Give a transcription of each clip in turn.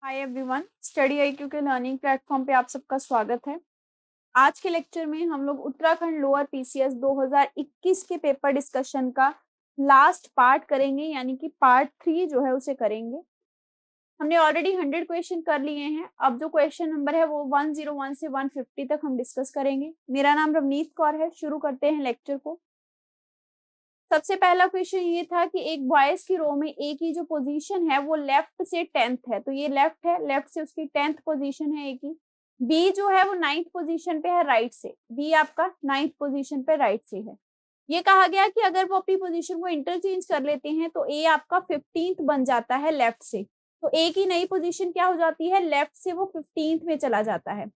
Hi everyone, study IQ के learning platform पे आप सबका स्वागत है। आज के लेक्चर में हम लोग उत्तराखंड लोअर पीसीएस 2021 के पेपर डिस्कशन का लास्ट पार्ट करेंगे, यानी कि पार्ट 3 जो है उसे करेंगे। हमने ऑलरेडी 100 क्वेश्चन कर लिए हैं। अब जो क्वेश्चन नंबर है वो 101 से 150 तक हम डिस्कस करेंगे। मेरा नाम रवनीत कौर है। शुरू करते हैं लेक्चर को। सबसे पहला क्वेश्चन ये था कि एक बॉयज की रो में ए की जो पोजीशन है वो लेफ्ट से 10th है, तो ये लेफ्ट है, लेफ्ट से उसकी 10th पोजीशन है ए की। बी जो है वो 9th पोजीशन पे है राइट से, बी आपका 9th पोजीशन पे राइट से है। ये कहा गया कि अगर वो अपनी पोजीशन को इंटरचेंज कर लेते हैं तो ए आपका 15th बन जाता है लेफ्ट से, तो ए की नई पोजीशन क्या हो जाती है, लेफ्ट से वो 15th में चला जाता है।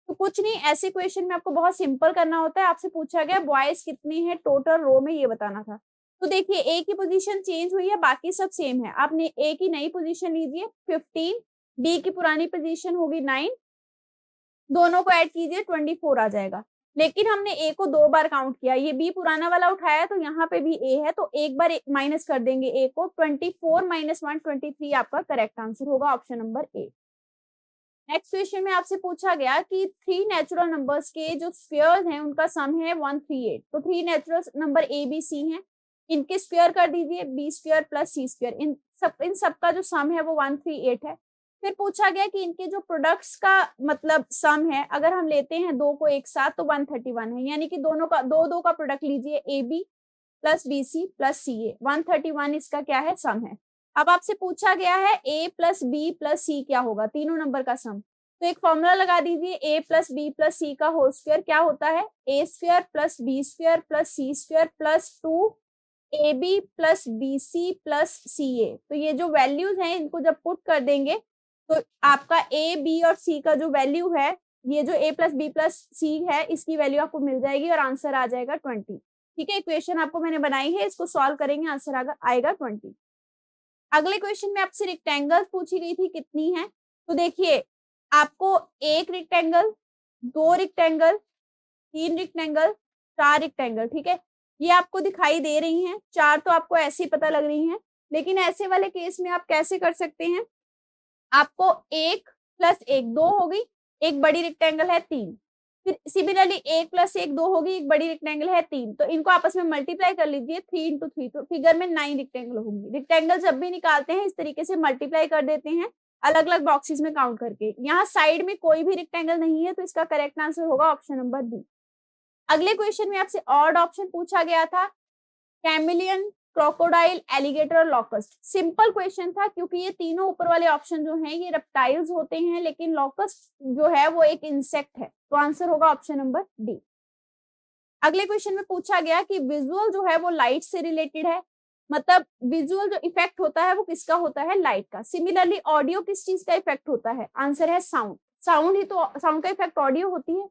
तो कुछ नहीं, ऐसे क्वेश्चन में आपको बहुत सिंपल करना होता है। आपसे पूछा गया बॉयज कितने हैं टोटल रो में, ये बताना था। तो देखिए ए की पोजीशन चेंज हुई है, बाकी सब सेम है। आपने ए की नई पोजीशन लीजिए 15, बी की पुरानी पोजीशन होगी 9, दोनों को ऐड कीजिए 24 आ जाएगा। लेकिन हमने ए को 2 बार काउंट किया, ये बी पुराना वाला उठाया तो यहाँ पे भी ए है, तो एक बार माइनस कर देंगे ए को। 24 - 1 23 आपका करेक्ट आंसर होगा, option number A. Next question में आपसे पूछा गया कि 3 नेचुरल नंबर्स के जो स्क्वायर्स हैं उनका सम है 138। तो 3 natural number A B C हैं, इनके स्क्वायर कर दीजिए, B square plus C square. इन सब का जो सम है वो 138 है। फिर पूछा गया कि इनके जो प्रोडक्ट्स का मतलब सम है, अगर हम लेते हैं दो को एक साथ तो 131 है, यानी कि दोनों का दो का प्रोडक्ट लीजिए, A B plus B C plus C A, 131 इसका क्या है, सम है। अब आपसे पूछा गया है ए प्लस बी प्लस सी क्या होगा, तीनों नंबर का सम। तो एक फॉर्मूला लगा दीजिए, A plus B plus C का होल स्क्वायर क्या होता है, A square plus B square plus C square plus 2 A B plus B C plus C A. तो ये जो वैल्यूज हैं इनको जब पुट कर देंगे तो आपका ए बी और सी का जो वैल्यू है, ये जो ए प्लस बी प्लस सी है इसकी वैल्यू आपको मिल जाएगी और आंसर आ जाएगा 20। ठीक है, इक्वेशन आपको मैंने बनाई है, इसको सॉल्व करेंगे, आंसर आएगा 20। अगले क्वेश्चन में आपसे रेक्टेंगल पूछी गई थी कितनी है। तो देखिए आपको एक रेक्टेंगल, 2 रेक्टेंगल, 3 रेक्टेंगल, 4 रेक्टेंगल, ठीक है, ये आपको दिखाई दे रही हैं। 4 तो आपको ऐसे ही पता लग रही हैं, लेकिन ऐसे वाले केस में आप कैसे कर सकते हैं, आपको 1 प्लस 1 2 हो गई, एक बड़ी रेक्टेंगल है 3, फिर सिमिलरली 1 प्लस 1 2 होगी, एक बड़ी रेक्टेंगल है 3, तो इनको आपस में मल्टीप्लाई कर लीजिए 3 इंटू 3, तो फिगर में 9 रेक्टेंगल होंगी। रेक्टेंगल जब भी निकालते हैं इस तरीके से मल्टीप्लाई कर देते हैं, अलग अलग बॉक्सेस में काउंट करके। यहाँ साइड में कोई भी रेक्टेंगल नहीं है, तो इसका करेक्ट आंसर होगा ऑप्शन नंबर बी। अगले क्वेश्चन में आपसे ऑड ऑप्शन पूछा गया था, कैमिलियन, क्रोकोडाइल, एलिगेटर और लॉकस्ट। सिंपल क्वेश्चन था क्योंकि ये तीनों ऊपर वाले ऑप्शन जो हैं ये रेप्टाइल्स होते हैं, लेकिन लॉकस्ट जो है वो एक इंसेक्ट है, तो आंसर होगा ऑप्शन नंबर डी। अगले क्वेश्चन में पूछा गया कि विजुअल जो है वो लाइट से रिलेटेड है, मतलब विजुअल जो इफेक्ट होता है वो किसका होता है, लाइट का। सिमिलरली ऑडियो किस चीज का इफेक्ट होता है, आंसर है साउंड। साउंड ही तो, साउंड का इफेक्ट ऑडियो होती है।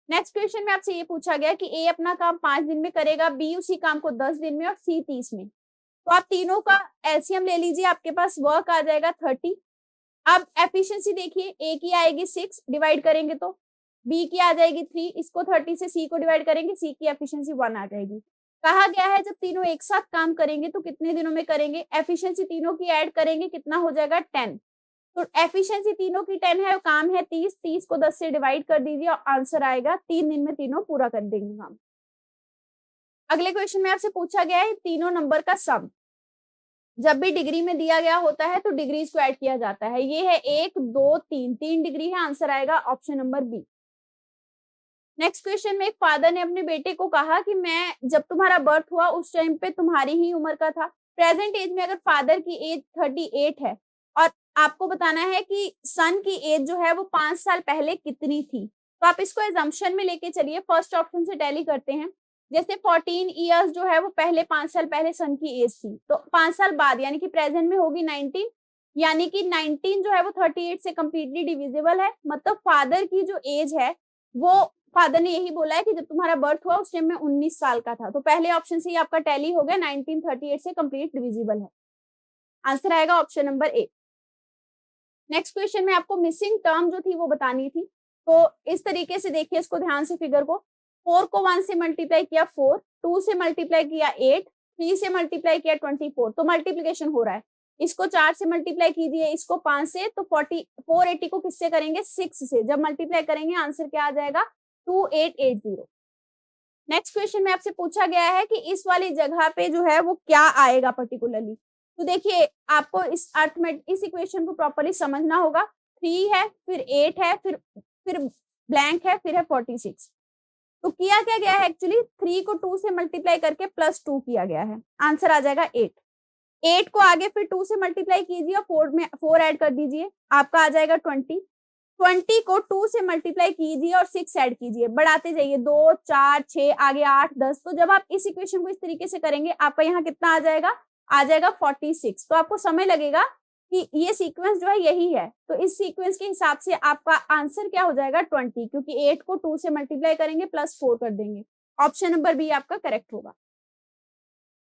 नेक्स्ट क्वेश्चन में आपसे ये पूछा गया कि ए अपना काम 5 दिन में करेगा, बी उसी काम को 10 दिन में और सी 30 में। तो आप तीनों का एलसीएम ले लीजिए, आपके पास वर्क आ जाएगा 30। अब एफिशिएंसी देखिए, ए की आएगी 6, डिवाइड करेंगे तो बी की आ जाएगी 3, इसको 30 से सी को डिवाइड करेंगे, सी की एफिशिएंसी 1 आ जाएगी। कहा गया है जब तीनों एक साथ काम करेंगे तो कितने दिनों में करेंगे, एफिशिएंसी तीनों की ऐड करेंगे, कितना हो जाएगा 10। तो एफिशिएंसी तीनों की 10 है, काम है 30, 30 को 10 से डिवाइड कर दीजिए और आंसर आएगा 3 दिन में तीनों पूरा कर देंगे काम। अगले क्वेश्चन में आपसे पूछा गया है तीनों नंबर का सम। जब भी डिग्री में दिया गया होता है तो डिग्रीज को ऐड किया जाता है। ये है 1 2 3, 3 डिग्री है, आंसर आएगा option number B. Next question में एक फादर ने अपने बेटे को कहा कि मैं जब तुम्हारा बर्थ हुआ उस टाइम पे तुम्हारी ही उम्र का था। प्रेजेंट एज में अगर फादर की एज 38 है और आपको बताना है कि सन की एज जो है वो 5 साल पहले कितनी थी, तो आप इसको एजम्पशन में लेके चलिए, फर्स्ट ऑप्शन से टैली करते हैं। जैसे 14 ईयर्स जो है वो पहले 5 साल पहले सन की एज थी, तो 5 साल बाद यानी कि प्रेजेंट में होगी 19, यानी कि 19 जो है वो 38 से कंप्लीटली डिविजिबल है। मतलब फादर की जो एज है वो, फादर ने यही बोला है कि जब तुम्हारा बर्थ हुआ उस टाइम में 19 साल का था, तो पहले ऑप्शन से ही आपका टैली हो गया, 1938 से कंप्लीट डिविजिबल है, आंसर आएगा option number A. Next question में आपको मिसिंग टर्म जो थी वो बतानी थी, तो इस तरीके से देखिए इसको ध्यान से, फिगर को 4 को 1 से मल्टीप्लाई किया 4, 2 से मल्टीप्लाई किया 8, 3 से मल्टीप्लाई किया 24, तो मल्टीप्लीकेशन हो रहा है। इसको 4 से मल्टीप्लाई कीजिए, इसको 5 से, तो 480 को किससे करेंगे 6 से। जब मल्टीप्लाई करेंगे आंसर क्या आ जाएगा 2880। नेक्स्ट क्वेश्चन में आपसे पूछा गया है कि इस वाली जगह पे जो है वो क्या आएगा पर्टिकुलरली। तो देखिए आपको इस अर्थ में इस इक्वेशन को प्रॉपर्ली समझना होगा। 3 है, फिर 8 है, फिर ब्लैंक है, फिर है 46। तो किया क्या गया है एक्चुअली 3 को 2 से मल्टीप्लाई करके +2 किया गया है, आंसर आ जाएगा 8। 8 को आगे फिर 2 से मल्टीप्लाई कीजिए और 4 में 4 ऐड कर दीजिए, आपका आ जाएगा 20। 20 को 2 से मल्टीप्लाई कीजिए और 6 ऐड कीजिए, बढ़ाते जाइए 2 4 6 आगे 8 10। तो जब आप इस इक्वेशन को इस तरीके से करेंगे आपका यहाँ कितना आ जाएगा 46। तो आपको समय लगेगा कि ये सीक्वेंस जो है यही है। तो इस सीक्वेंस के हिसाब से आपका आंसर क्या हो जाएगा 20, क्योंकि 8 को 2 से मल्टीप्लाई करेंगे +4 कर देंगे। ऑप्शन नंबर बी आपका करेक्ट होगा।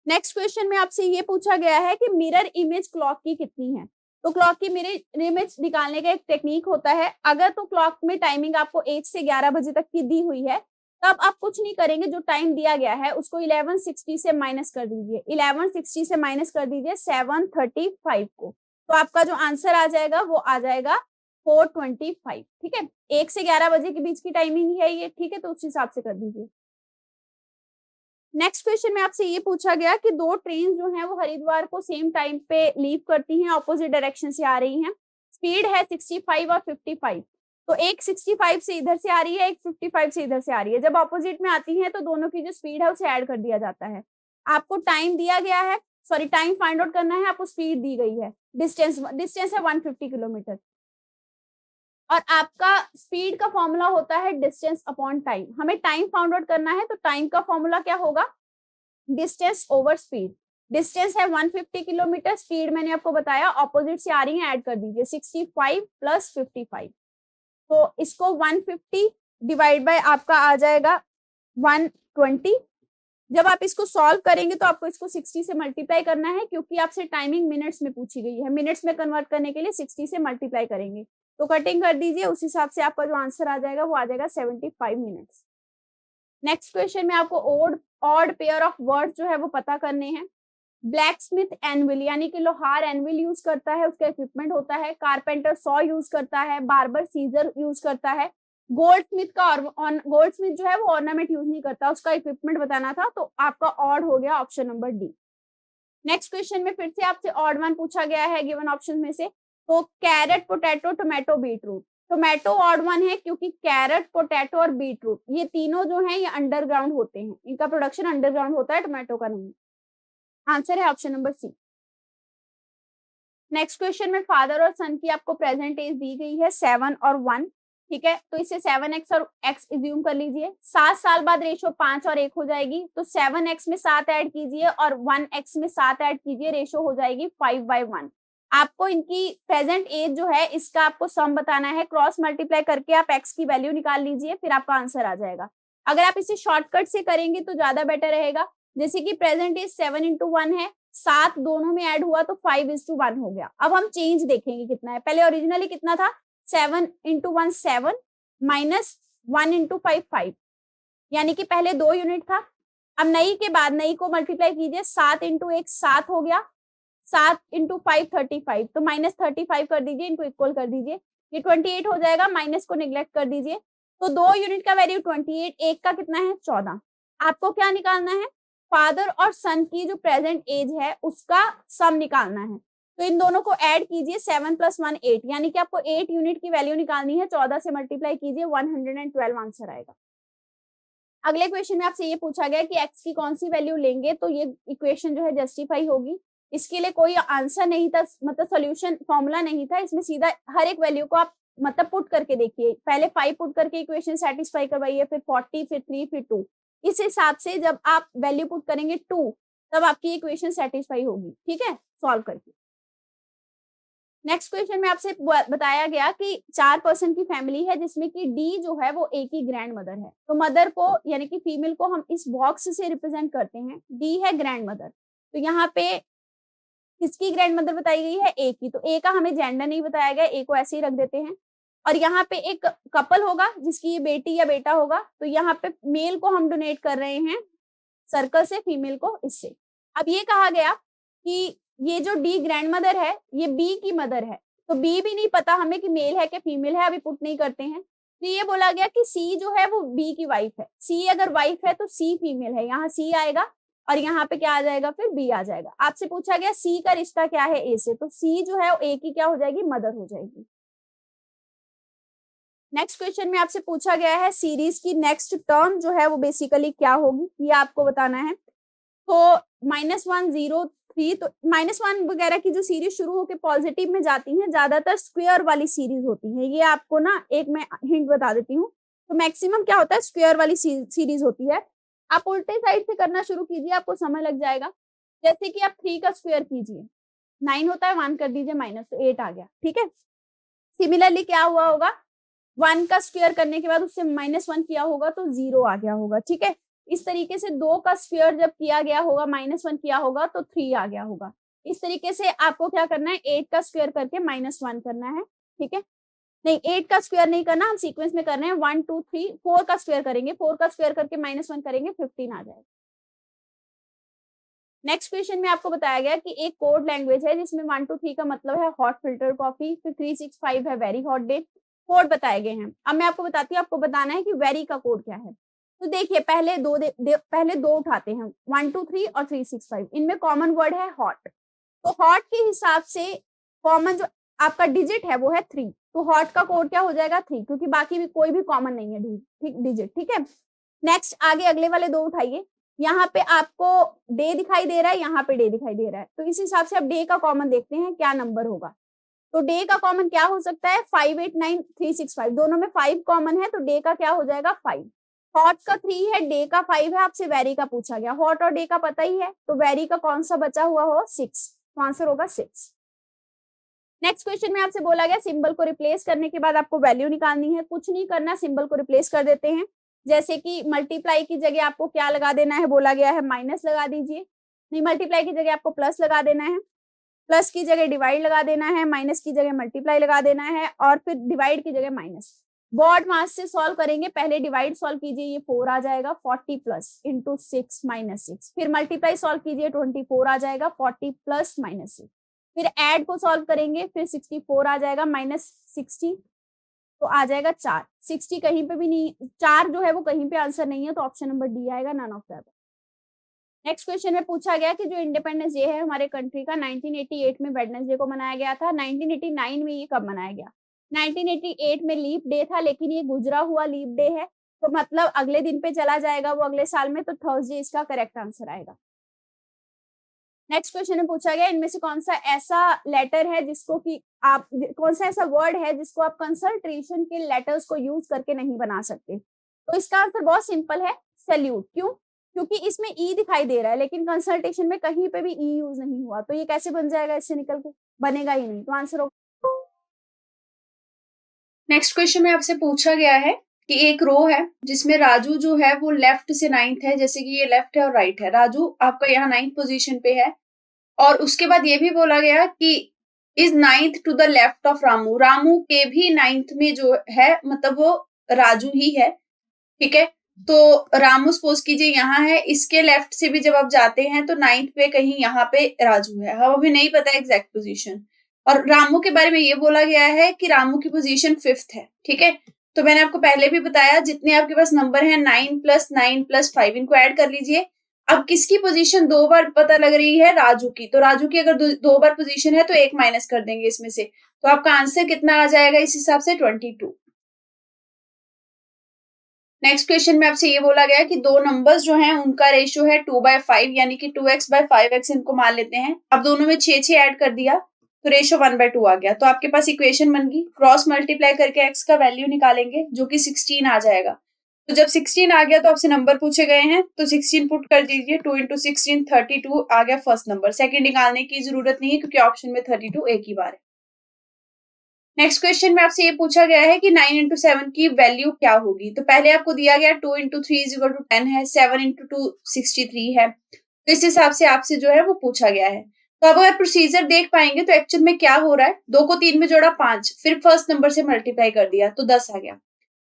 नेक्स्ट क्वेश्चन में आपसे ये पूछा गया है कि मिरर इमेज क्लॉक की कितनी है। तो क्लॉक की मिरर इमेज निकालने का एक टेक्निक होता है। अगर तो क्लॉक में टाइमिंग आपको 1 से 11 बजे तक की दी हुई है, तब आप कुछ नहीं करेंगे, जो टाइम दिया गया है उसको 1160 से माइनस कर दीजिए। 1160 से माइनस कर दीजिए 735 को, तो आपका जो आंसर आ जाएगा वो आ जाएगा 425। ठीक है, 1 से 11 बजे के बीच की टाइमिंग है ये। ठीक है, तो उस हिसाब से कर दीजिए। नेक्स्ट क्वेश्चन में आपसे ये पूछा गया कि 2 ट्रेन जो हैं वो हरिद्वार को सेम टाइम पे लीव करती हैं, ऑपोजिट डायरेक्शन से आ रही हैं। स्पीड है 65 और 55। तो एक 65 से इधर से आ रही है, एक 55 से इधर से आ रही है। जब ऑपोजिट में आती हैं तो दोनों की जो स्पीड है उसे ऐड कर दिया जाता है। आपको टाइम दिया गया है, सॉरी टाइम फाइंड आउट करना है, आपको स्पीड दी गई है, डिस्टेंस है 150 किलोमीटर, और आपका स्पीड का फॉर्मूला होता है डिस्टेंस अपॉन टाइम। हमें टाइम फाउंड आउट करना है, तो टाइम का फॉर्मूला क्या होगा डिस्टेंस ओवर स्पीड। डिस्टेंस है 150 किलोमीटर, स्पीड मैंने आपको बताया ऑपोजिट से आ रही है, ऐड कर दीजिए 65 + 55। तो इसको 150 डिवाइड बाय आपका आ जाएगा 120। जब आप इसको सॉल्व करेंगे तो आपको इसको 60 से मल्टीप्लाई करना है, क्योंकि आपसे टाइमिंग मिनट्स में पूछी गई है। मिनट्स में कन्वर्ट करने के लिए 60 से मल्टीप्लाई करेंगे। तो कटिंग कर दीजिए, उस हिसाब से आपका जो आंसर आ जाएगा वो आ जाएगा 75 मिनट्स। नेक्स्ट क्वेश्चन में आपको ऑड पेयर ऑफ वर्ड्स जो है वो पता करने हैं। ब्लैक स्मिथ एनविल यानी कि लोहार एनविल यूज करता है, उसका इक्विपमेंट होता है। कारपेंटर सॉ यूज करता है, बार्बर सीजर यूज करता है। गोल्ड स्मिथ जो है वो ऑर्नामेंट यूज नहीं करता, उसका इक्विपमेंट बताना था, तो आपका ऑड हो गया option number D. Next question में फिर से आपसे ऑड वन पूछा गया है गिवन ऑप्शन में से। तो carrot, potato, tomato, beetroot. Tomato odd one है क्योंकि कैरेट, पोटैटो और बीटरूट ये तीनों जो हैं ये अंडरग्राउंड होते हैं, इनका प्रोडक्शन अंडरग्राउंड होता है, टोमेटो का नहीं। आंसर है option number C. Next question में फादर और सन की आपको प्रेजेंट एज दी गई है 7 और 1। ठीक है, तो इसे 7x और x इज्यूम कर लीजिए। 7 साल बाद रेशो 5 और 1 हो जाएगी, तो 7x में 7 ऐड कीजिए और 1x में 7 ऐड कीजिए, रेशो हो जाएगी 5/1। आपको इनकी प्रेजेंट एज जो है इसका आपको सम बताना है, क्रॉस मल्टीप्लाई करके आप x की वैल्यू निकाल लीजिए, फिर आपका आंसर आ जाएगा। अगर आप इसे शॉर्टकट से करेंगे तो ज्यादा बेटर रहेगा। जैसे कि प्रेजेंट एज 7 × 1 है, 7 दोनों में ऐड हुआ तो 5:1 हो गया। अब हम चेंज देखेंगे कितना है। पहले ओरिजिनली कितना था 7 × 1 7 माइनस 1 × 5 5, यानी कि पहले 2 यूनिट था। अब नई के बाद नई को मल्टीप्लाई कीजिए, 7 × 1 7 हो गया, 7 × 5 35, तो -35 कर दीजिए, इनको इक्वल कर दीजिए, ये 28 हो जाएगा। माइनस को निग्लेक्ट कर दीजिए, तो 2 यूनिट का वैल्यू 28, एक का कितना है 14। आपको क्या निकालना है फादर और सन की जो प्रेजेंट एज है उसका सम निकालना है। तो इन दोनों को ऐड कीजिए, 7 + 1 8, यानी कि आपको 8 यूनिट की वैल्यू निकालनी है। 14 से मल्टीप्लाई कीजिए, 112 आंसर आएगा। अगले क्वेश्चन में आपसे ये पूछा गया कि x की कौन सी वैल्यू लेंगे तो ये इक्वेशन जो है जस्टिफाई होगी। इसके लिए कोई आंसर नहीं था, मतलब सोल्यूशन फॉर्मूला नहीं था, इसमें सीधा हर एक वैल्यू को आप मतलब पुट करके देखिए। पहले 5 पुट करके इक्वेशन सेटिस्फाई करवाइए, फिर 40, फिर 3, फिर 2। इस हिसाब से जब आप वैल्यू पुट करेंगे 2, तब आपकी इक्वेशन सेटिस्फाई होगी। ठीक है, सॉल्व करके। नेक्स्ट क्वेश्चन में आपसे बताया गया कि 4 पर्सन की फैमिली है जिसमें कि डी जो है वो एक ही ग्रैंड मदर है। तो मदर को यानी कि फीमेल को हम इस बॉक्स से रिप्रेजेंट करते हैं, डी है ग्रैंड मदर। तो यहाँ पे किसकी ग्रैंड मदर बताई गई है ए की, तो ए का हमें जेंडर नहीं बताया गया, ए को ऐसे ही रख देते हैं। और यहाँ पे एक कपल होगा जिसकी ये बेटी या बेटा होगा, तो यहाँ पे मेल को हम डोनेट कर रहे हैं सर्कल से, फीमेल को इससे। अब ये कहा गया कि ये जो डी ग्रैंड मदर है ये बी की मदर है, तो बी भी नहीं पता हमें कि मेल है कि फीमेल है, अभी पुट नहीं करते हैं। तो ये बोला गया कि सी जो है वो बी की वाइफ है, सी अगर वाइफ है तो सी फीमेल है, यहाँ सी आएगा और यहाँ पे क्या आ जाएगा, फिर बी आ जाएगा। आपसे पूछा गया सी का रिश्ता क्या है ए से, तो सी जो है ए की क्या हो जाएगी, मदर हो जाएगी। नेक्स्ट क्वेश्चन में आपसे पूछा गया है सीरीज की नेक्स्ट टर्म जो है वो बेसिकली क्या होगी, ये आपको बताना है। तो -1 0 3, तो -1 वगैरह की जो सीरीज शुरू होकर पॉजिटिव में जाती हैं ज्यादातर स्क्वायर वाली सीरीज होती है, ये आपको ना एक मैं हिंट बता देती हूँ। तो मैक्सिमम क्या होता है, स्क्वायर वाली सीरीज होती है। आप उल्टे साइड से करना शुरू कीजिए, आपको समय लग जाएगा। जैसे कि आप 3 का स्क्वायर कीजिए, 9 होता है, 1 कर दीजिए माइनस, तो 8 आ गया, ठीक है। सिमिलरली क्या हुआ होगा, 1 का स्क्वायर करने के बाद उससे -1 किया होगा तो 0 आ गया होगा, ठीक है। इस तरीके से 2 का स्क्वायर जब किया गया होगा, -1 किया होगा तो 3 आ गया होगा। इस तरीके से आपको क्या करना है, 8 का स्क्वायर करके -1 करना है, ठीक है। नहीं, 8 का स्क्वायर नहीं करना, हम सीक्वेंस में कर रहे हैं, 1 2 3 4 का स्क्वायर करेंगे, 4 का स्क्वायर करके -1 करेंगे, 15 आ जाएगा। नेक्स्ट क्वेश्चन में आपको बताया गया कि एक कोड लैंग्वेज है जिसमें 1 2 3 का मतलब है हॉट फिल्टर कॉफी, फिर 3 6 5 है वेरी हॉट डे। कोड बताए गए हैं। अब मैं आपको बताती हूँ, आपको बताना है कि वेरी का कोड क्या है। तो देखिए पहले पहले दो उठाते हैं, 1 2 3 और 3 6 5, इनमें कॉमन वर्ड है हॉट। तो हॉट के हिसाब से कॉमन जो आपका डिजिट है वो है 3, तो हॉट का कोड क्या हो जाएगा 3, क्योंकि बाकी भी कोई भी कॉमन नहीं है डिजिट, ठीक है। नेक्स्ट आगे अगले वाले दो उठाइए, यहाँ पे आपको डे दिखाई दे रहा है, यहाँ पे डे दिखाई दे रहा है, तो इस हिसाब से अब डे का कॉमन देखते हैं क्या नंबर होगा। तो डे का कॉमन क्या हो सकता है, 5 8 9 3 6 5, दोनों में 5 कॉमन है, तो डे का क्या हो जाएगा 5। हॉट का 3 है, डे का 5 है, आपसे वेरी का पूछा गया, हॉट और डे का पता ही है, तो वेरी का कौन सा बचा हुआ हो 6, तो आंसर होगा 6। नेक्स्ट क्वेश्चन में आपसे बोला गया सिंबल को रिप्लेस करने के बाद आपको वैल्यू निकालनी है, कुछ नहीं करना, सिंबल को रिप्लेस कर देते हैं। जैसे कि मल्टीप्लाई की जगह आपको क्या लगा देना है, बोला गया है माइनस लगा दीजिए, नहीं मल्टीप्लाई की जगह आपको प्लस लगा देना है, प्लस की जगह डिवाइड लगा देना है, माइनस की जगह मल्टीप्लाई लगा देना है, और फिर डिवाइड की जगह माइनस। बॉड मास से सॉल्व करेंगे, पहले डिवाइड सॉल्व कीजिए, ये 4 आ जाएगा, 40 प्लस इंटू 6 माइनस 6, फिर मल्टीप्लाई सॉल्व कीजिए, 24 आ जाएगा, 40 प्लस माइनस 6, फिर ऐड को सॉल्व करेंगे, फिर 64 आ जाएगा, -60, तो आ जाएगा 4। 60 कहीं पे भी नहीं, 4 जो है वो कहीं पे आंसर नहीं है, तो ऑप्शन नंबर डी आएगा, none of that. Next question में पूछा गया कि जो इंडिपेंडेंस डे है हमारे कंट्री का 1988 में वेडनेसडे को मनाया गया था, 1989 में ये कब मनाया गया। 1988 में लीप डे था, लेकिन ये गुजरा हुआ लीप डे है, तो मतलब अगले दिन पे चला जाएगा वो अगले साल में, तो थर्सडे इसका करेक्ट आंसर आएगा। नेक्स्ट क्वेश्चन में पूछा गया इनमें से कौन सा ऐसा लेटर है जिसको कि आप, कौन सा ऐसा वर्ड है जिसको आप कंसल्ट्रेशन के लेटर्स को यूज करके नहीं बना सकते। तो इसका आंसर बहुत सिंपल है, सैल्यूट। क्यों, क्योंकि इसमें ई दिखाई दे रहा है, लेकिन कंसल्टेशन में कहीं पे भी ई यूज नहीं हुआ, तो ये कैसे बन जाएगा, इससे निकल के बनेगा ही नहीं, तो आंसर होगा। नेक्स्ट क्वेश्चन में आपसे पूछा गया है कि एक रो है जिसमें राजू जो है वो लेफ्ट से 9th है, जैसे कि ये लेफ्ट है और राइट है, राजू आपका यहाँ 9th पोजीशन पे है, और उसके बाद ये भी बोला गया कि is 9th to the left of Ramu, Ramu के भी 9th में जो है मतलब वो राजू ही है, ठीक है। तो रामू सपोज कीजिए यहाँ है, इसके लेफ्ट से भी जब आप जाते हैं तो 9th पे कहीं यहाँ पे राजू है, हम अभी नहीं पता एग्जैक्ट पोजीशन। और रामू के बारे में ये बोला गया है कि रामू की पोजीशन 5th है, ठीक है। तो मैंने आपको पहले भी बताया जितने आपके पास नंबर है 9 + 9 + 5 इनको ऐड कर लीजिए। अब किसकी पोजीशन 2 बार पता लग रही है, राजू की, तो राजू की अगर 2 बार पोजीशन है तो 1 माइनस कर देंगे इसमें से, तो आपका आंसर कितना आ जाएगा इस हिसाब से 22। नेक्स्ट क्वेश्चन में आपसे ये बोला गया कि दो नंबर्स जो हैं उनका रेशियो है 2/5, यानी कि 2x/5x इनको मान लेते हैं। अब दोनों में 6 ऐड कर दिया तो रेशियो 1/2 आ गया, तो आपके पास इक्वेशन बन गई, क्रॉस मल्टीप्लाई करके x का वैल्यू निकालेंगे जो कि 16 आ जाएगा। तो जब 16 आ गया तो आपसे नंबर पूछे गए हैं, तो 16 पुट कर दीजिए, 2 × 16 32 आ गया फर्स्ट नंबर, सेकंड निकालने की जरूरत नहीं है क्योंकि ऑप्शन में 32 एक ही बार है। नेक्स्ट क्वेश्चन में आपसे ये पूछा गया है कि 9 × 7 की वैल्यू क्या होगी। तो पहले आपको दिया गया 2 × 3 = 10 है, 7 × 2 63 है, तो इस हिसाब से आपसे जो है वो पूछा गया है। तो अब अगर प्रोसीजर देख पाएंगे तो एक्चुअल में क्या हो रहा है, 2 को 3 में जोड़ा 5, फिर फर्स्ट नंबर से मल्टीप्लाई कर दिया तो 10 आ गया,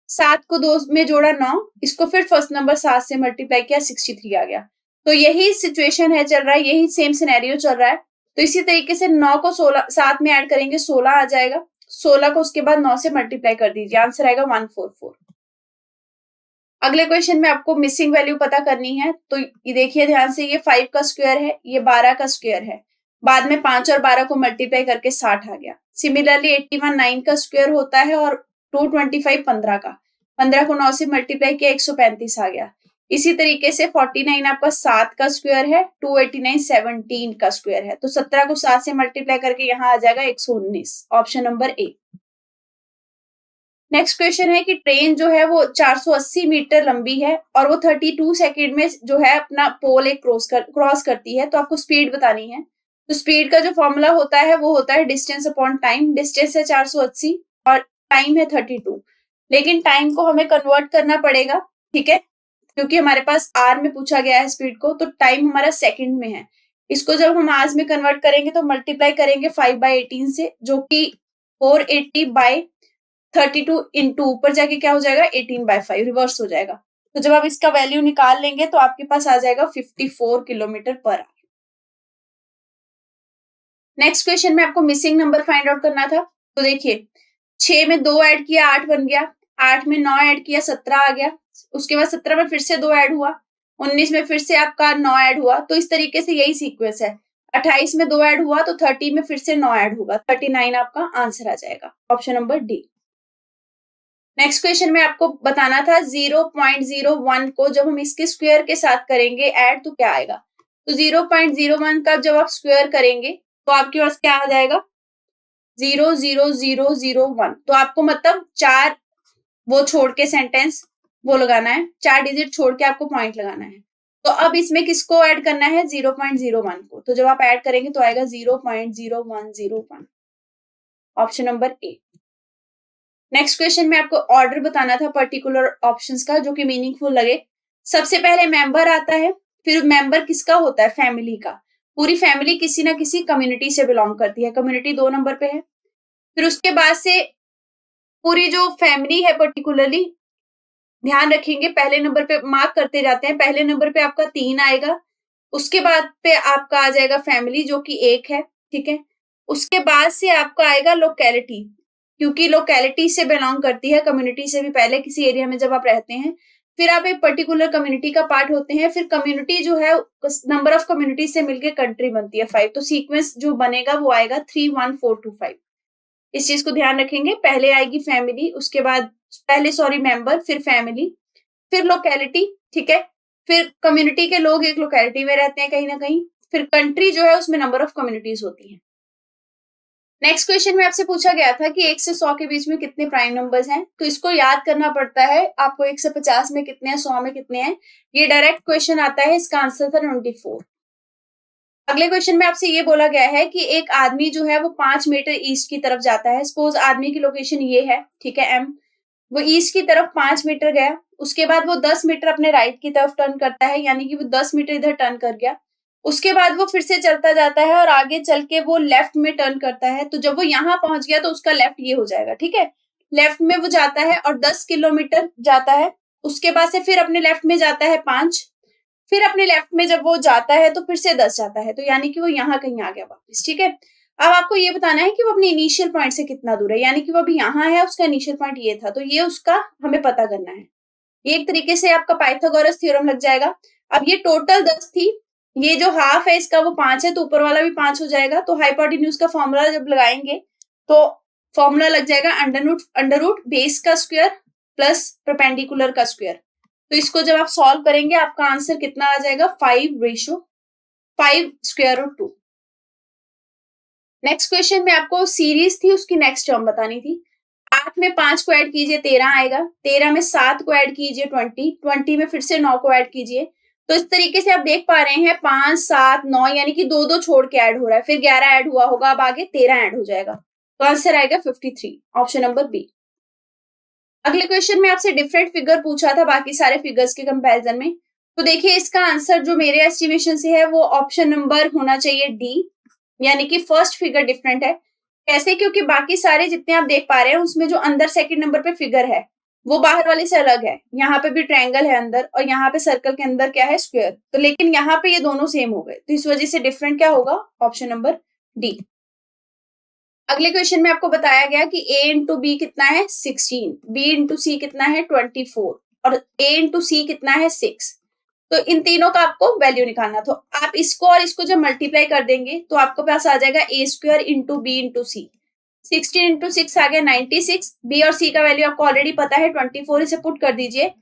7 को 2 में जोड़ा 9, इसको फिर फर्स्ट नंबर 7 से मल्टीप्लाई किया 63 आ गया। तो यही सिचुएशन है चल रहा है, यही सेम सिनेरियो चल रहा है। तो इसी तरीके से 9 को 16 साथ में ऐड करेंगे 16 आ जाएगा, 16 को उसके बाद 9 से मल्टीप्लाई कर दीजिए, आंसर आएगा 144। अगले क्वेश्चन में आपको मिसिंग वैल्यू पता करनी है, तो ये देखिए ध्यान से, ये 5 का स्क्वायर है, ये 12 का स्क्वायर है, बाद में 5 और 12 को मल्टीप्लाई करके 60 आ गया। सिमिलरली 81 9 का स्क्वायर होता है और 225 15 का, 15 को 9 से मल्टीप्लाई किया 135 आ गया। इसी तरीके से 49 आपका 7 का स्क्वायर है, 289 17 का स्क्वायर है, तो 17 को 7 से मल्टीप्लाई करके यहाँ आ जाएगा 119, option number A. Next question है कि ट्रेन जो है वो 480 मीटर लंबी है और वो 32 सेकंड में जो है अपना पोल एक क्रॉस करती है, तो आपको स्पीड बतानी है। तो स्पीड का जो फॉर्मूला होता है वो होता है डिस्टेंस अपॉन टाइम। डिस्टेंस है 480 और टाइम है 32, लेकिन टाइम को हमें कन्वर्ट करना पड़ेगा, ठीक है, क्योंकि हमारे पास आर में पूछा गया है स्पीड को, तो टाइम हमारा सेकंड में है। इसको जब हम आवर्स में कन्वर्ट करेंगे तो मल्टीप्लाई करेंगे 5/18 से, जो कि 480/32 इंटू ऊपर जाके क्या हो जाएगा 18/5, रिवर्स हो जाएगा। तो जब आप इसका वैल्यू निकाल लेंगे तो आपके पास आ जाएगा 54 kilometre per hour. Next question में आपको मिसिंग नंबर फाइंड आउट करना था। तो देखिए 6 में 2 ऐड किया 8 बन गया, 8 में 9 ऐड किया 17 आ गया, उसके बाद 17 में फिर से 2 ऐड हुआ, 19 में फिर से आपका 9 ऐड हुआ। तो इस तरीके से यही सीक्वेंस है, 28 में 2 ऐड हुआ तो 30 में फिर से 9 ऐड होगा, 39 आपका आंसर आ जाएगा, option number D. Next question में आपको बताना था 0.01 को जब हम इसके स्क्वायर के साथ करेंगे ऐड तो क्या आएगा। तो 0.01 का जब आप स्क्वायर करेंगे तो आपके पास क्या आ जाएगा 0.0001। तो आपको मतलब 4 वो छोड़ के सेंटेंस वो लगाना है, 4 डिजिट छोड़ के आपको पॉइंट लगाना है। तो अब इसमें किसको ऐड करना है 0.01 को, तो जब आप ऐड करेंगे तो आएगा 0.0101, option number A. Next question में आपको ऑर्डर बताना था पर्टिकुलर ऑप्शंस का जो कि मीनिंगफुल लगे। सबसे पहले मेंबर आता है, फिर मेंबर किसका होता है फैमिली का, पूरी फैमिली किसी ना किसी कम्युनिटी से बिलोंग करती है, कम्युनिटी 2 नंबर पे है। फिर उसके बाद से पूरी जो फैमिली है पर्टिकुलरली ध्यान रखेंगे पहले नंबर पे मार्क करते जाते हैं, पहले नंबर पे आपका 3 आएगा, उसके बाद पे आपका आ जाएगा फैमिली जो कि 1 है, ठीक है। उसके बाद से आपका आएगा लोकेलिटी, क्योंकि लोकेलिटी से बिलोंग करती है, कम्युनिटी से भी पहले किसी एरिया में जब आप रहते हैं, फिर आप एक पर्टिकुलर कम्युनिटी का पार्ट होते हैं, फिर कम्युनिटी जो है नंबर ऑफ कम्युनिटी से मिलकर कंट्री बनती है 5, तो सीक्वेंस जो बनेगा वो आएगा 3 1 4 2 5। इस चीज को ध्यान रखेंगे, पहले आएगी फैमिली, उसके बाद मेंबर, फिर फैमिली, फिर लोकेलिटी, ठीक है, फिर कम्युनिटी के लोग एक लोकेलिटी में रहते हैं कहीं ना कहीं, फिर कंट्री जो है उसमें नंबर ऑफ कम्युनिटीज होती हैं। नेक्स्ट क्वेश्चन में आपसे पूछा गया था कि 1 से 100 के बीच में कितने प्राइम नंबर्स हैं, तो इसको याद करना पड़ता है आपको 1 से 50 में कितने हैं, 100 में कितने हैं, ये डायरेक्ट क्वेश्चन आता है, इसका आंसर था 24। अगले क्वेश्चन में आपसे ये बोला गया है कि एक आदमी जो है वो 5 मीटर ईस्ट की तरफ जाता है, सपोज आदमी की लोकेशन ये है, ठीक है, एम, वो ईस्ट की तरफ 5 मीटर गया, उसके बाद वो 10 मीटर अपने राइट की तरफ टर्न करता है, यानी कि वो 10 मीटर इधर टर्न कर गया, उसके बाद वो फिर से चलता जाता है और आगे चल के वो लेफ्ट में टर्न करता है, तो जब वो यहाँ पहुंच गया तो उसका लेफ्ट ये हो जाएगा, ठीक है, लेफ्ट में वो जाता है और 10 किलोमीटर जाता है, उसके बाद से फिर अपने लेफ्ट में जाता है 5, फिर अपने लेफ्ट में जब वो जाता है तो फिर से 10 जाता है, तो यानी कि वो यहाँ कहीं आ गया वापस, ठीक है। अब आपको ये बताना है कि वो अपने इनिशियल पॉइंट से कितना दूर है, यानी कि वो अभी यहाँ है, उसका इनिशियल पॉइंट ये था, तो ये उसका हमें पता करना है। ये एक तरीके से आपका पाइथागोरस थ्योरम लग जाएगा। अब ये टोटल 10 थी, ये जो हाफ है इसका वो 5 है, तो ऊपर वाला भी 5 हो जाएगा, तो हाइपोटेन्यूज का फॉर्मूला जब लगाएंगे तो फॉर्मूला लग जाएगा अंडर रूट बेस का स्क्वायर प्लस परपेंडिकुलर का स्क्वायर। तो इसको जब आप सॉल्व करेंगे आपका आंसर कितना आ जाएगा 5/5 स्क्वायर रूट 2। नेक्स्ट क्वेश्चन में आपको सीरीज थी उसकी नेक्स्ट टर्म बतानी थी। 8 में 5 को ऐड कीजिए 13 आएगा, 13 में 7 को ऐड कीजिए 20, 20 में फिर से 9 को ऐड कीजिए, तो इस तरीके से आप देख पा रहे हैं 5 7 9 यानी कि 2 छोड़ के ऐड हो रहा है, फिर 11 ऐड हुआ होगा, अब आगे 13 ऐड हो जाएगा, तो आंसर आएगा 53, ऑप्शन नंबर बी। अगले क्वेश्चन में आपसे डिफरेंट फिगर पूछा था बाकी सारे फिगर्स के कंपैरिजन में, तो देखिए इसका आंसर जो मेरे एस्टिमेशन से है वो ऑप्शन नंबर होना चाहिए डी, यानी कि फर्स्ट फिगर डिफरेंट है। कैसे, क्योंकि बाकी सारे जितने आप देख पा रहे हैं उसमें जो अंदर सेकंड नंबर पे फिगर है वो बाहर वाले से अलग है, यहाँ पे भी ट्रायंगल है अंदर और यहाँ पे सर्कल के अंदर क्या है स्क्वायर, तो लेकिन यहाँ पे ये दोनों सेम हो गए, तो इस वजह से डिफरेंट क्या होगा ऑप्शन नंबर डी। अगले क्वेश्चन में आपको बताया गया कि a इंटू बी कितना है 16, b इंटू सी कितना है 24 और a इंटू सी कितना है 6। तो इन तीनों का आपको वैल्यू निकालना। तो आप इसको और इसको जब मल्टीप्लाई कर देंगे तो आपके पास आ जाएगा a square into B into C. 16 into 6 आ गया 96। बी और सी का वैल्यू आपको ऑलरेडी पता है 24, इसे पुट कर दीजिए।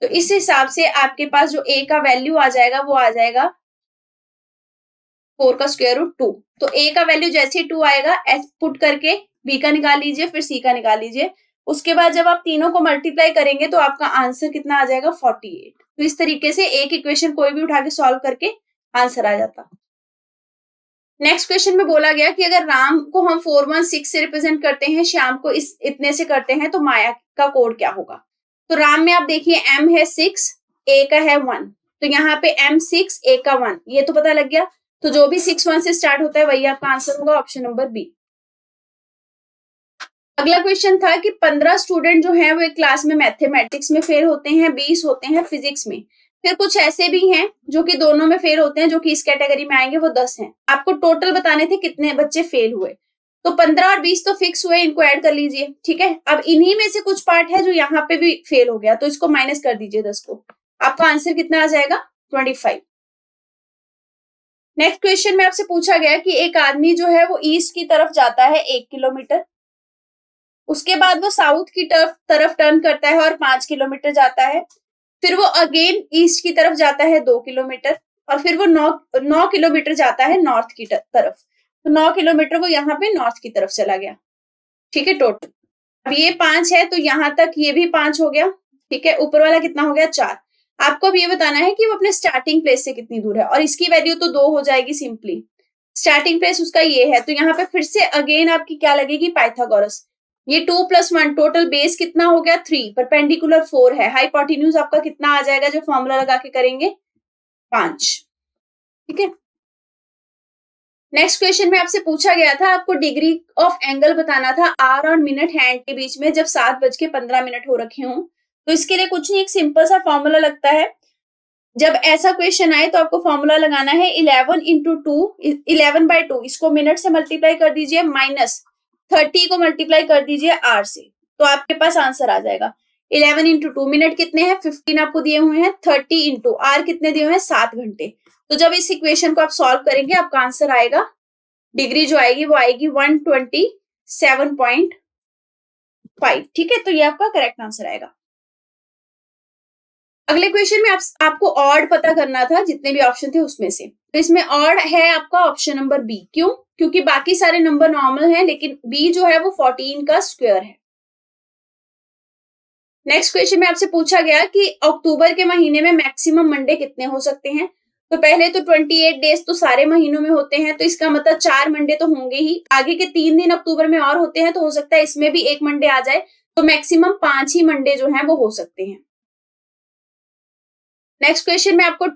तो इस हिसाब से आपके पास जो a का वैल्यू आ जाएगा वो आ जाएगा 4 का स्क्वायर रूट 2। तो a का वैल्यू जैसे ही 2 आएगा पुट करके b का निकाल लीजिए, फिर c का निकाल लीजिए। उसके बाद जब आप तीनों को मल्टीप्लाई करेंगे तो आपका आंसर कितना आ जाएगा 48। तो इस तरीके से एक इक्वेशन कोई भी उठा के सॉल्व करके आंसर आ जाता। नेक्स्ट क्वेश्चन में बोला गया कि अगर राम को हम 416 से रिप्रेजेंट करते हैं, श्याम को इस इतने से करते हैं, तो माया का कोड क्या होगा। तो राम में आप देखिए m है 6, a का है 1, तो यहाँ पे m 6 a का 1, ये तो पता लग गया। तो जो भी 6 1 से स्टार्ट होता है वही आपका आंसर होगा, ऑप्शन नंबर बी। अगला क्वेश्चन था कि 15 स्टूडेंट जो हैं वो एक क्लास में मैथमेटिक्स में फेल होते हैं, 20 होते हैं फिजिक्स में, फिर कुछ ऐसे भी हैं जो कि दोनों में फेल होते हैं, जो कि इस कैटेगरी में आएंगे, वो 10 हैं। आपको टोटल बताने थे कितने बच्चे फेल हुए। तो 15 और 20 तो फिक्स हुए, इनको ऐड कर लीजिए, ठीक है। अब इन्हीं में से कुछ पार्ट है जो यहाँ पे भी फेल हो गया, तो इसको माइनस कर दीजिए 10 को। आपका आंसर कितना आ जाएगा 25। नेक्स्ट क्वेश्चन में आपसे पूछा गया कि एक आदमी जो है वो ईस्ट की तरफ जाता है 1 किलोमीटर, उसके बाद वो साउथ की तरफ टर्न करता है और 5 किलोमीटर जाता है, फिर वो अगेन ईस्ट की तरफ जाता है 2 किलोमीटर और फिर वो 9 किलोमीटर जाता है नॉर्थ की तरफ। तो 9 किलोमीटर वो यहाँ पे नॉर्थ की तरफ चला गया, ठीक है। टोटल अब ये 5 है तो यहां तक ये भी 5 हो गया, ठीक है। ऊपर वाला कितना हो गया 4। आपको अब ये बताना है कि वो अपने स्टार्टिंग प्लेस से कितनी दूर है, और इसकी वैल्यू तो 2 हो जाएगी सिंपली। स्टार्टिंग प्लेस उसका ये है, तो यहाँ पे फिर से अगेन आपकी क्या लगेगी पाइथागोरस। ये 2 + 1, टोटल बेस कितना हो गया 3, परपेंडिकुलर 4 है, हाइपोटेन्यूज आपका कितना आ जाएगा जो फॉर्मूला लगा के करेंगे 5, ठीक है। नेक्स्ट क्वेश्चन में आपसे पूछा गया था, आपको डिग्री ऑफ एंगल बताना था आर और मिनट हैंड के बीच में जब 7:15 हो रखे हों। तो इसके लिए कुछ नहीं, एक सिंपल सा फॉर्मूला लगता है। जब ऐसा क्वेश्चन आए तो आपको फॉर्मूला लगाना है 11 × 2, 11/2, इसको मिनट से मल्टीप्लाई कर दीजिए, माइनस 30 को मल्टीप्लाई कर दीजिए आर से, तो आपके पास आंसर आ जाएगा। 11 × 2, मिनट कितने हैं 15 आपको दिए हुए हैं, 30 × आर कितने दिए हुए हैं 7 घंटे। तो जब इस इक्वेशन को आप सॉल्व करेंगे आपका आंसर आएगा, डिग्री जो आएगी वो आएगी 127.5, ठीक है। तो ये आपका करेक्ट आंसर आएगा। अगले क्वेश्चन में आपको ऑड पता करना था जितने भी ऑप्शन थे उसमें से, तो इसमें ऑड है आपका ऑप्शन नंबर बी। क्यों? क्योंकि बाकी सारे नंबर नॉर्मल हैं, लेकिन बी जो है वो 14 का स्क्वायर है। नेक्स्ट क्वेश्चन में आपसे पूछा गया कि अक्टूबर के महीने में मैक्सिमम मंडे कितने हो सकते हैं। तो पहले तो 28 डेज तो सारे महीनों में होते हैं, तो इसका मतलब 4 मंडे तो होंगे ही, आगे के 3 दिन अक्टूबर में और होते हैं, तो हो सकता है इसमें भी 1 मंडे आ जाए, तो मैक्सिमम 5 ही मंडे जो है वो हो सकते हैं। नेक्स्ट क्वेश्चन में आपको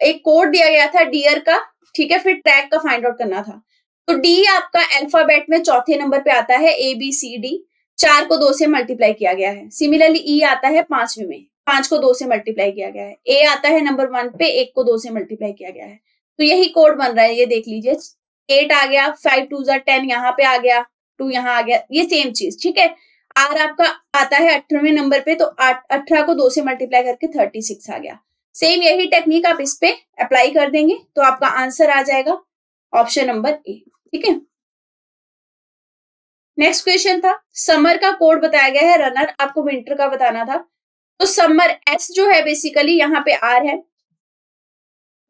एक कोड दिया गया था डियर का, ठीक है, फिर ट्रैक का फाइंड आउट करना था। तो डी आपका अल्फाबेट में चौथे नंबर पे आता है, ABCD, 4 को 2 से मल्टीप्लाई किया गया है। सिमिलरली ई आता है 5वें में, 5 को 2 से मल्टीप्लाई किया गया है। ए आता है नंबर 1 पे, 1 को 2 से मल्टीप्लाई किया गया है। तो यही कोड बन रहा है, ये देख लीजिए, 8 आ गया, 5 2 10 यहाँ पे आ गया, 2 यहाँ आ गया, ये सेम चीज, ठीक है। आर आपका आता है 18वें नंबर पे, तो 18 को 2 से मल्टीप्लाई करके 36 आ गया। सेम यही टेक्निक आप इस पे अप्लाई कर देंगे तो आपका आंसर आ जाएगा ऑप्शन नंबर ए, ठीक है। नेक्स्ट क्वेश्चन था, समर का कोड बताया गया है, रनर आपको विंटर का बताना था। तो समर एस जो है बेसिकली यहाँ पे आर है,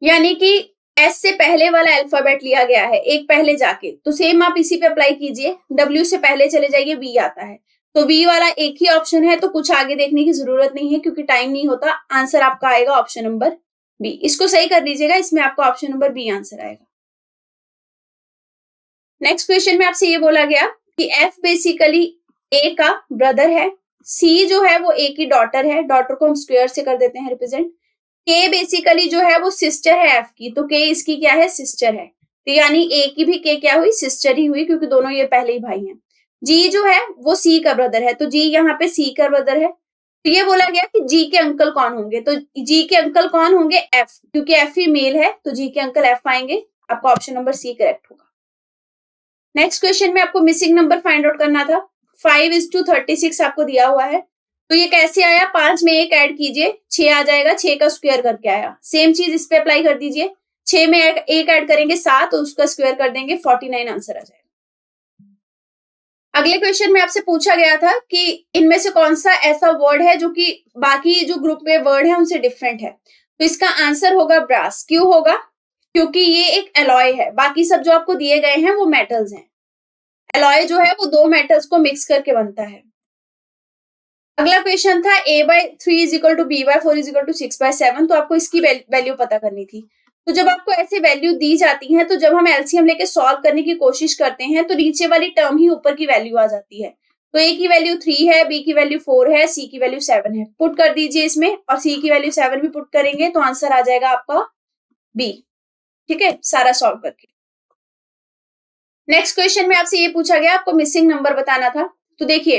यानी कि एस से पहले वाला अल्फाबेट लिया गया है, एक पहले जाके, तो सेम आप इसी पे अप्लाई कीजिए। डब्ल्यू से पहले चले जाइए, वी आता है, तो वी वाला एक ही ऑप्शन है, तो कुछ आगे देखने की जरूरत नहीं है क्योंकि टाइम नहीं होता। आंसर आपका आएगा ऑप्शन नंबर बी, इसको सही कर लीजिएगा, इसमें आपका ऑप्शन नंबर बी आंसर आएगा। नेक्स्ट क्वेश्चन में आपसे ये बोला गया कि एफ बेसिकली ए का ब्रदर है, सी जो है वो ए की डॉटर है, डॉटर को हम स्क्वायर से कर देते हैं रिप्रेजेंट। के बेसिकली जो है वो सिस्टर है एफ की, तो के इसकी क्या है सिस्टर है, तो यानी ए की भी के क्या हुई सिस्टर ही हुई, क्योंकि दोनों ये पहले ही भाई हैं। जी जो है वो सी का ब्रदर है, तो जी यहाँ पे सी का ब्रदर है। तो ये बोला गया कि जी के अंकल कौन होंगे, तो जी के अंकल कौन होंगे एफ, क्योंकि एफ ही मेल है, तो जी के अंकल एफ आएंगे। आपका ऑप्शन नंबर सी करेक्ट होगा। नेक्स्ट क्वेश्चन में आपको मिसिंग नंबर फाइंड आउट करना था। 5:36 आपको दिया हुआ है, तो ये कैसे आया? 5 में 1 ऐड कीजिए, 6 आ जाएगा, 6 का स्क्वायर करके आया। सेम चीज इस पे अप्लाई कर दीजिए, 6 में 1 ऐड करेंगे 7, उसका स्क्वायर कर देंगे 49 आंसर आ जाएगा। अगले क्वेश्चन में आपसे पूछा गया था कि इनमें से कौन सा ऐसा वर्ड है जो कि बाकी जो ग्रुप में वर्ड है उनसे डिफरेंट है, तो इसका आंसर होगा ब्रास। क्यों होगा? क्योंकि ये एक एलॉय है, बाकी सब जो आपको दिए गए हैं वो मेटल्स हैं। एलॉय जो है वो 2 मेटल्स को मिक्स करके बनता है। अगला क्वेश्चन था a/3 = b/4 = 6/7, तो आपको इसकी वैल्यू पता करनी थी। तो जब आपको ऐसे वैल्यू दी जाती है तो जब हम एलसीएम लेके सॉल्व करने की कोशिश करते हैं तो नीचे वाली टर्म ही ऊपर की वैल्यू आ जाती है। तो a की वैल्यू 3 है, b की वैल्यू 4 है, c की वैल्यू 7 है। पुट कर दीजिए इसमें, और c की वैल्यू 7 भी पुट करेंगे तो आंसर आ जाएगा आपका b। ठीक है, सारा सॉल्व करके। नेक्स्ट क्वेश्चन में आपसे ये पूछा गया, आपको मिसिंग नंबर बताना था। तो देखिए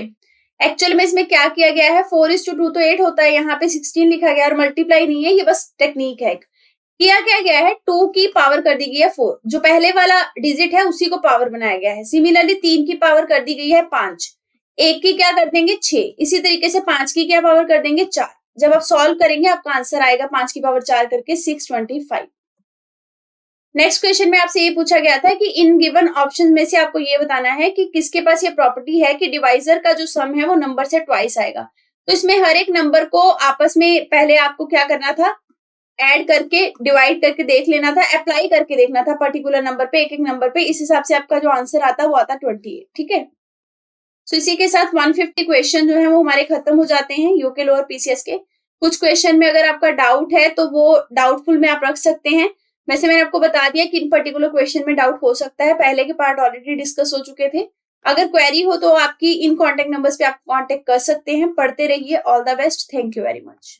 एक्चुअल में इसमें क्या किया गया है, 4:2 तो 8 होता है, यहाँ पे 16 लिखा गया और मल्टीप्लाई नहीं है, ये बस टेक्निक है। किया क्या गया है, 2 की पावर कर दी गई है 4, जो पहले वाला डिजिट है उसी को पावर बनाया गया है। सिमिलरली 3 की पावर कर दी गई है 5, 1 की क्या कर देंगे 6, इसी तरीके से 5 की क्या पावर कर देंगे 4। जब आप सॉल्व करेंगे आपका आंसर आएगा 5 की पावर 4 करके 625। नेक्स्ट क्वेश्चन में आपसे ये पूछा गया था कि इन गिवन ऑप्शन में से आपको ये बताना है कि किसके पास ये प्रॉपर्टी है कि डिवाइजर का जो सम है वो नंबर से ट्वाइस आएगा। तो इसमें हर एक नंबर को आपस में पहले आपको क्या करना था, ऐड करके डिवाइड करके देख लेना था, अप्लाई करके देखना था पर्टिकुलर नंबर पे, एक एक नंबर पे। इस हिसाब से आपका जो आंसर आता वो आता 28। ठीक है, तो इसी के साथ 150 क्वेश्चन जो है वो हमारे खत्म हो जाते हैं यूके लोअर पीसीएस के। कुछ क्वेश्चन में अगर आपका डाउट है तो वो डाउटफुल में आप रख सकते हैं। वैसे मैंने आपको बता दिया कि इन पर्टिकुलर क्वेश्चन में डाउट हो सकता है, पहले के पार्ट ऑलरेडी डिस्कस हो चुके थे। अगर क्वेरी हो तो आपकी इन कॉन्टेक्ट नंबर्स पे आप कॉन्टेक्ट कर सकते हैं। पढ़ते रहिए, all the best, thank you very much.